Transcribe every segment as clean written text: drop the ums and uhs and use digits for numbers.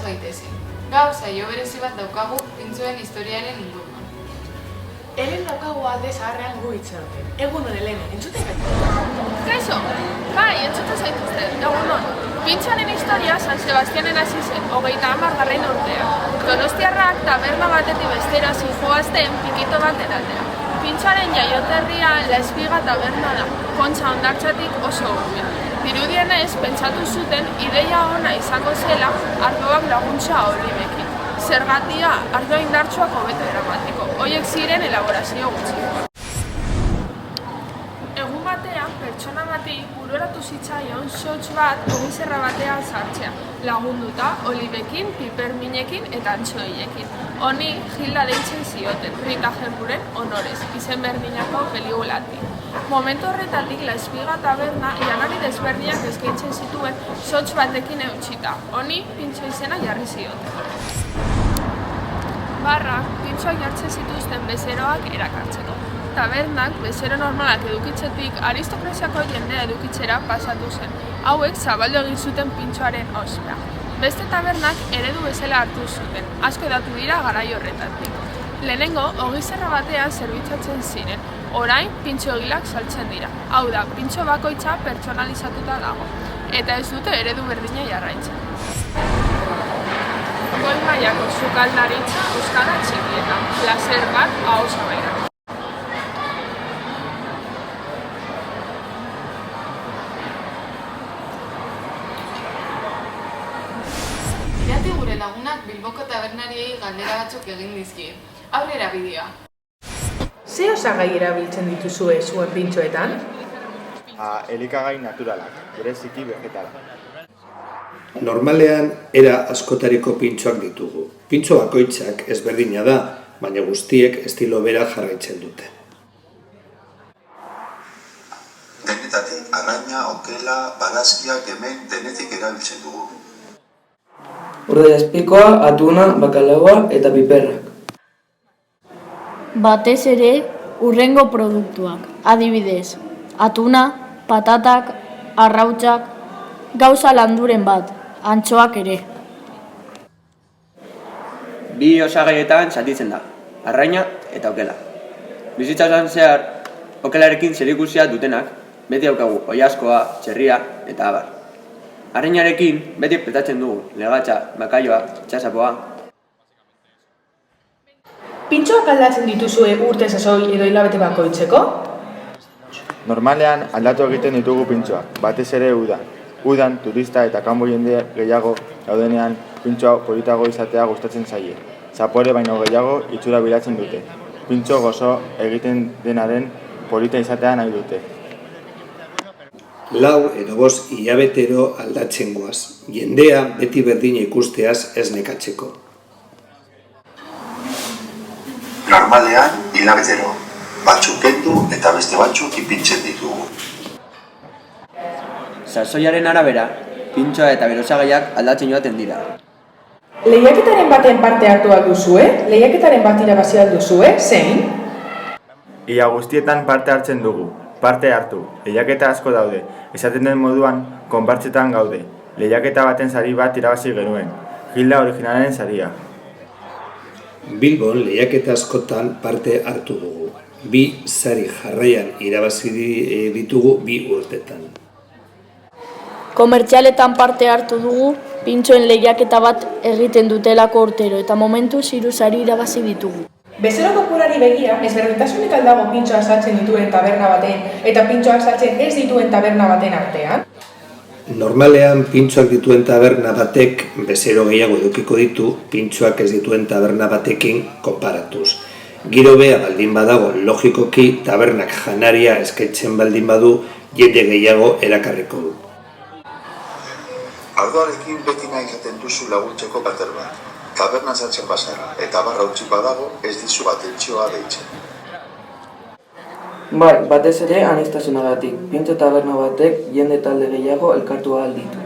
gaitezen. Gaur saio berezi bat daukagu pintxoen historiaren inguruan. Helen daukagu alde zaharrean gu itxaroten. Egun hon, Helen, entzuten gaitu? Kaixo, bai, entzuten zaituzte, egun hon. Pintxoaren historia San Sebastianen hasi zen, 30. urtea. Donostiarrak taberna batetik bestera zijoazten pikito bat eratera. Pintxoaren jaioterria La Espiga taberna da, Kontxa hondartzatik oso hurbil. Dirudienez, pentsatu zuten ideia ona izango zela ardoak laguntza olibekin. Zergatia, ardo indartsuak hobeto eramateko, horiek ziren elaborazio gutxikoak. Egun batean, pertsona bati bururatu zitzaion sotx bat ogizerra batean sartzea, lagunduta olibekin, piperminekin eta antxoiekin. Honi Gilda deitzen zioten, Rita Hayworthen honorez, izen berdinako pelikulatik. Momentu horretatik La Espiga taberna janari desberdinak eskaintzen zituen sotx batekin eutxita. Honi pintxo izena jarri zioten. Barrak, pintxoak jartzen zituzten bezeroak erakartzeko. Tabernak, bezero normalak edukitzetik, aristokraziako jendea edukitzera pasatu zen. Hauek zabaldu egin zuten pintxoaren ospea. Beste tabernak eredu bezala hartu zuten, asko datu dira garai horretatik. Lehenengo, ogizerra batean zerbitzatzen ziren, orain pintxo egilak saltzen dira. Hau da, pintxo bakoitza pertsonalizatuta dago, eta ez dute eredu berdina jarraitzen. Goi mailako sukaldaritza euskara txikietan, plazer bat ahosabaira. Irati gure lagunak Bilboko tabernariei galdera batzuk egin dizkie. Aurrera bideoa. Ze osagai erabiltzen dituzue zuen pintxoetan? Elikagai naturalak, bereziki vegetalak. Normalean, era askotariko pintxoak ditugu. Pintxo bakoitzak ezberdina da, baina guztiek estilo bera jarraitzen dute. Denetatik, araña, okela, barazkia, gemen, denetik erabiltzen dugu. Urdaiazpikoa, atuna, bakalaoa eta piperrak. Batez ere, hurrengo produktuak, adibidez, atuna, patatak, arrautsak, gauza landuren bat, antxoak ere. Bi osagaietan zatitzen da, arraina eta okela. Bizitza osoan zehar, okelarekin zerikusia dutenak, beti daukagu oiazkoa, txerria eta abar. Arrainarekin beti petatzen dugu, legatxa, bakaioa, txasapoa. Pintxoak aldatzen dituzue urte sasoi edo hilabete bakoitzeko? Normalean aldatu egiten ditugu pintxoak, batez ere udan. Udan, turista eta kanbo jende gehiago daudenean pintxoa politago izatea gustatzen zaie. Zapore baino gehiago itxura bilatzen dute. Pintxo gozo egiten denaren polita izatea nahi dute. 4 edo 5 hilabetero aldatzen goaz. Jendea beti berdina ikusteaz ez nekatzeko. Normalean, hilabetero. Batzuk kendu eta beste batzuk ipintzen ditugu. Sasoiaren arabera, pintxoa eta berosagaiak aldatzen joaten dira. Lehiaketaren baten parte hartu alduzue? Lehiaketaren bat irabazi alduzue? Zein? Ia guztietan parte hartzen dugu, parte hartu. Lehiaketa asko daude, esaten den moduan konpartzetan gaude. Lehiaketa baten sari bat irabazi genuen, Gilda originalen saria. Bilbon lehiaketa askotan parte hartu dugu. 2 sari jarraian irabazi ditugu 2 urtetan. Komertzialetan parte hartu dugu, pintxoen lehiaketa bat egiten dutelako urtero eta momentuz 3 sari irabazi ditugu. Bezero kopurari begira, ezberdintasunik aldago pintxoak saltzen dituen taberna baten eta pintxoak saltzen ez dituen taberna baten artean? Normalean, pintxoak dituen taberna batek bezero gehiago edukiko ditu, pintxoak ez dituen taberna batekin konparatuz. Giro bea baldin badago, logikoki, tabernak janaria eskaintzen baldin badu, jende gehiago erakarriko du. Ardoarekin beti nahi izaten duzu laguntzeko bater bat. Taberna sartzen bazara eta barra utzi badago ez dizu atentzioa deitzen. Bai, batez ere aniztasunagatik. Pintxo taberna batek jende talde gehiago elkartu ahal ditu.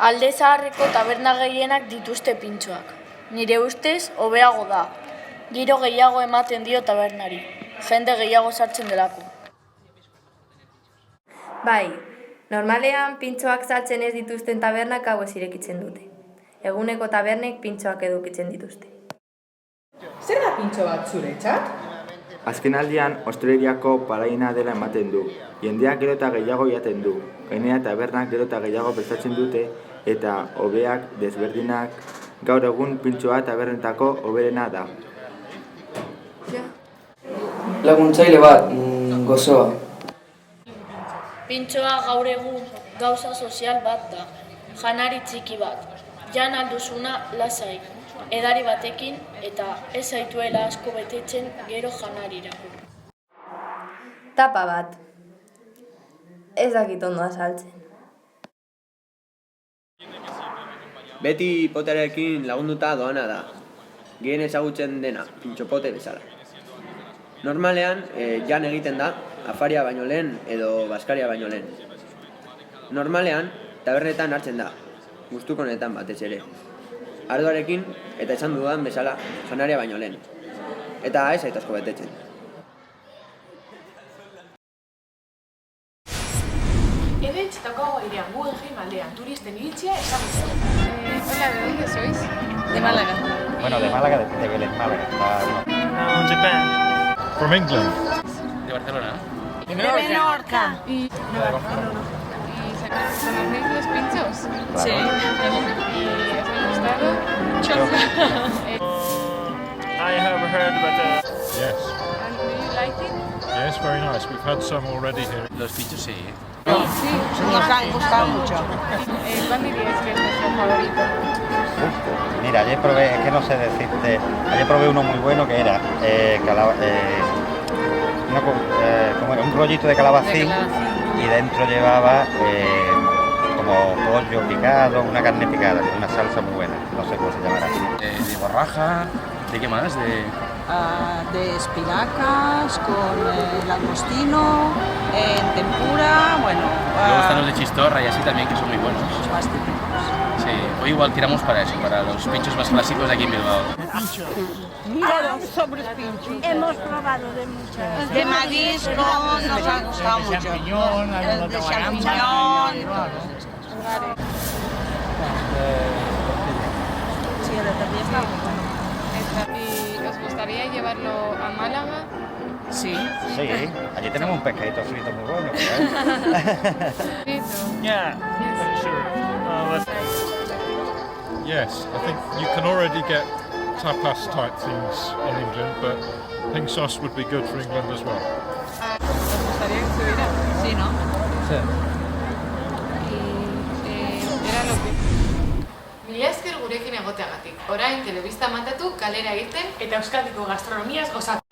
Alde zaharreko taberna gehienak dituzte pintxoak. Nire ustez, hobeago da. Giro gehiago ematen dio tabernari. Jende gehiago sartzen delako. Bai, normalean pintxoak saltzen ez dituzten tabernak hauez irekitzen dute. Eguneko tabernek pintxoak edukitzen dituzte. Zer da pintxo bat zuretzat? Azkenaldian, osteleriako paraina dela ematen du. Jendeak gero eta gehiago jaten du. Gainera tabernak gero eta gehiago prestatzen dute eta hobeak desberdinak. Gaur egun pintxoa tabernetako hoberena da. Laguntzaile bat, gozoa. Pintxoa gaur egun gauza sozial bat da. Janari txiki bat. Jan alduzuna lasai. Edari batekin eta ez zaituela asko betetzen gero janarirako. Tapa bat. Ez dakit ondo azaltzen. Beti potearekin lagunduta doana da. Gehien ezagutzen dena, pintxopote bezala. Normalean, jan egiten da, afaria baino lehen edo baskaria baino lehen. Normalean, tabernetan hartzen da, gustuko honetan batez ere. Ardoarekin eta esan dudan bezala janaria baino lehen. Eta ez zait asko betetzen. Edetx daukago airean, Guggenheim aldean, turisten iritzia ezagutzen. Hola, ¿de dónde sois? De Málaga. Bueno, de Málaga, de Vélez, Málaga. No, Japan. From England. De Barcelona. De Menorca. ¿Y conocéis los pinchos? Sí. ¿Y os han gustado? I have heard about Yes. And do you like it? Yes, very nice. We've had some already here. Los pinchos sí. Sí. Nos han gustado mucho. ¿Cuál diríais que es vuestro favorito? Mira, ayer probé, es que no sé decirte, ayer probé uno muy bueno que era como era un rollito de calabacín y dentro llevaba como pollo picado, una carne picada, con una salsa muy buena, no sé cómo se llamará. De borraja, ¿de qué más? De espinacas, con langostino, en tempura, bueno. Luego están los de chistorra y así también, que son muy buenos. Los más típicos. Sí, hoy igual tiramos para eso, para los pinchos más clásicos de aquí en Bilbao. Todos sobre pinchos. Hemos probado de muchas. De marisco nos ha gustado mucho. De champiñón. Sí, el de también está muy bueno. ¿Y os gustaría llevarlo a Málaga? Sí. Sí, allí tenemos un pescadito frito muy bueno. Yeah, sure. Yes, I think you can already get tapas type things in England, but pink sauce would be good for England as well. ¿Os gustaría que estuviera? Sí, ¿no? Sí. Y era lo que... Mila esker gurekin egoteagatik. Orain telebista mantatu kalera egiten Eta Euskadiko gastronomiaz gozatu.